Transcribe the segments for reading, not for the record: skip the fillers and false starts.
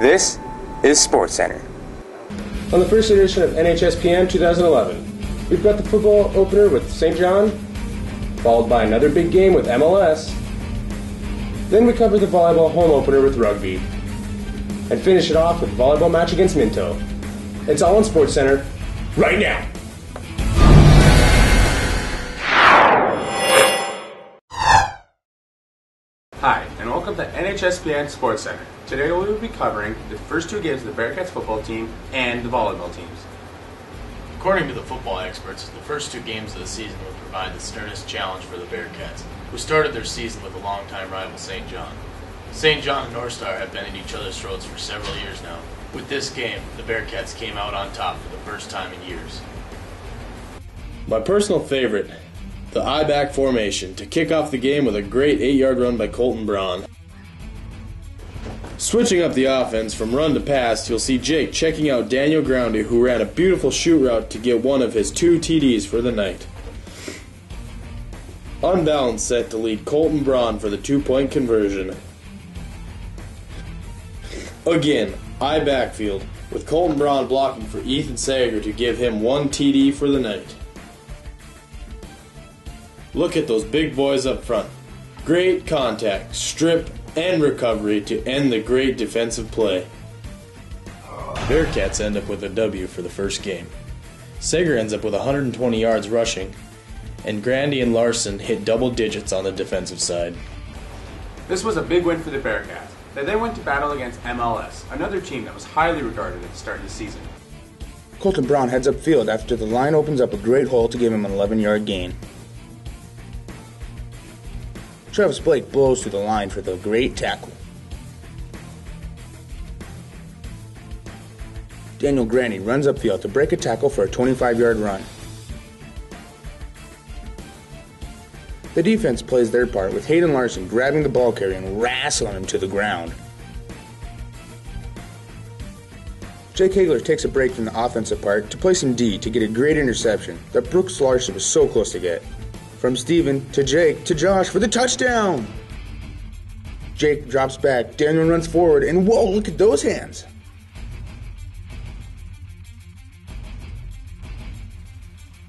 This is SportsCenter. On the first edition of NHSPN 2011, we've got the football opener with St. John, followed by another big game with MLS. Then we cover the volleyball home opener with rugby, and finish it off with the volleyball match against Minto. It's all on SportsCenter right now. Hi, and welcome to NHSPN SportsCenter. Today we will be covering the first two games of the Bearcats football team and the volleyball teams. According to the football experts, the first two games of the season will provide the sternest challenge for the Bearcats, who started their season with a longtime rival St. John. St. John and North Star have been at each other's throats for several years now. With this game, the Bearcats came out on top for the first time in years. My personal favorite, the I-back formation, to kick off the game with a great 8-yard run by Colton Braun. Switching up the offense from run to pass, you'll see Jake checking out Daniel Groundy, who ran a beautiful shoot route to get one of his 2 TDs for the night. Unbalanced set to lead Colton Braun for the 2-point conversion. Again, I-backfield, with Colton Braun blocking for Ethan Sager to give him 1 TD for the night. Look at those big boys up front. Great contact, strip, and recovery to end the great defensive play. Bearcats end up with a W for the first game. Sager ends up with 120 yards rushing, and Grandy and Larson hit double digits on the defensive side. This was a big win for the Bearcats. They then went to battle against MLS, another team that was highly regarded at the start of the season. Colton Braun heads upfield after the line opens up a great hole to give him an 11-yard gain. Travis Blake blows through the line for the great tackle. Daniel Granny runs upfield to break a tackle for a 25-yard run. The defense plays their part with Hayden Larson grabbing the ball carrier and wrestling him to the ground. Jake Hagler takes a break from the offensive part to play some D to get a great interception that Brooks Larson was so close to get. From Steven to Jake to Josh for the touchdown! Jake drops back, Daniel runs forward, and whoa, look at those hands!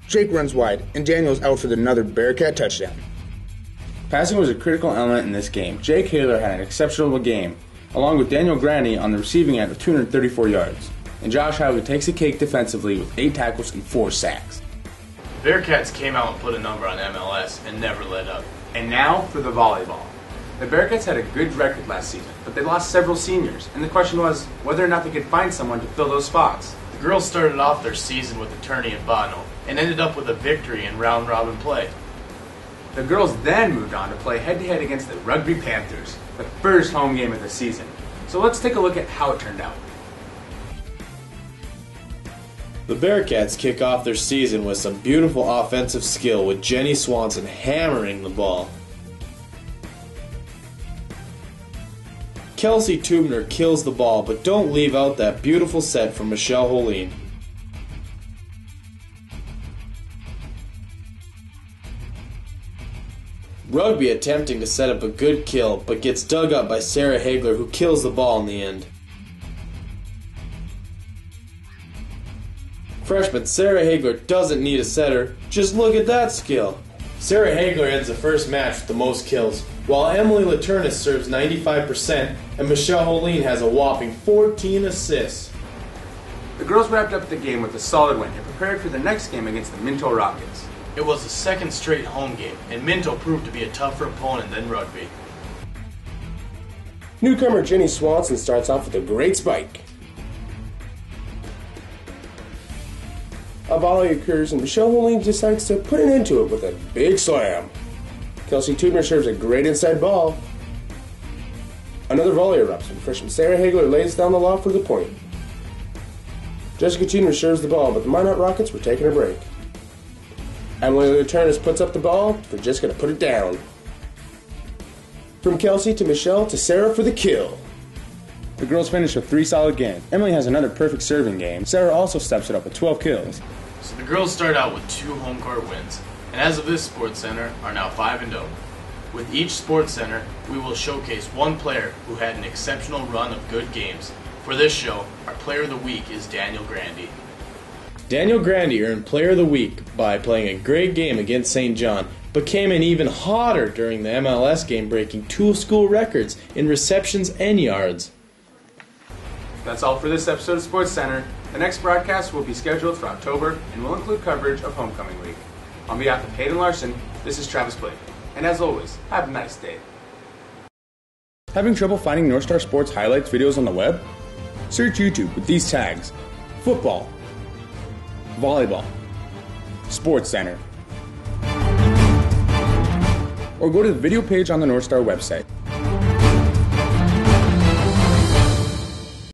Jake runs wide, and Daniel's out for another Bearcat touchdown. Passing was a critical element in this game. Jake Haler had an exceptional game, along with Daniel Grandy on the receiving end with 234 yards. And Josh Howley takes a cake defensively with 8 tackles and 4 sacks. Bearcats came out and put a number on MLS and never let up. And now for the volleyball. The Bearcats had a good record last season, but they lost several seniors, and the question was whether or not they could find someone to fill those spots. The girls started off their season with Attorney and Bono and ended up with a victory in round-robin play. The girls then moved on to play head-to-head against the Rugby Panthers, the first home game of the season. So let's take a look at how it turned out. The Bearcats kick off their season with some beautiful offensive skill, with Jenny Swanson hammering the ball. Kelsey Tubner kills the ball, but don't leave out that beautiful set from Michelle Holine. Rugby attempting to set up a good kill, but gets dug up by Sarah Hagler, who kills the ball in the end. Freshman Sarah Hagler doesn't need a setter, just look at that skill. Sarah Hagler ends the first match with the most kills, while Emily Laturnis serves 95% and Michelle Holine has a whopping 14 assists. The girls wrapped up the game with a solid win and prepared for the next game against the Minto Rockets. It was the second straight home game, and Minto proved to be a tougher opponent than Rugby. Newcomer Jenny Swanson starts off with a great spike. A volley occurs and Michelle Holine decides to put an end to it with a big slam. Kelsey Tubner serves a great inside ball. Another volley erupts and freshman Sarah Hagler lays down the law for the point. Jessica Tubner serves the ball, but the Minot Rockets were taking a break. Emily Laturnis puts up the ball for Jessica to put it down. From Kelsey to Michelle to Sarah for the kill. The girls finish with 3 solid games. Emily has another perfect serving game. Sarah also steps it up with 12 kills. So the girls start out with 2 home court wins, and as of this SportsCenter are now 5-0. With each SportsCenter, we will showcase one player who had an exceptional run of good games For this show, our Player of the Week is Daniel Grandy. Daniel Grandy earned Player of the Week by playing a great game against St. John, but came in even hotter during the MLS game, breaking 2 school records in receptions and yards. That's all for this episode of Sports Center. The next broadcast will be scheduled for October and will include coverage of Homecoming Week. On behalf of Hayden Larson, this is Travis Blake. And as always, have a nice day. Having trouble finding North Star Sports highlights videos on the web? Search YouTube with these tags: football, volleyball, Sports Center. Or go to the video page on the North Star website.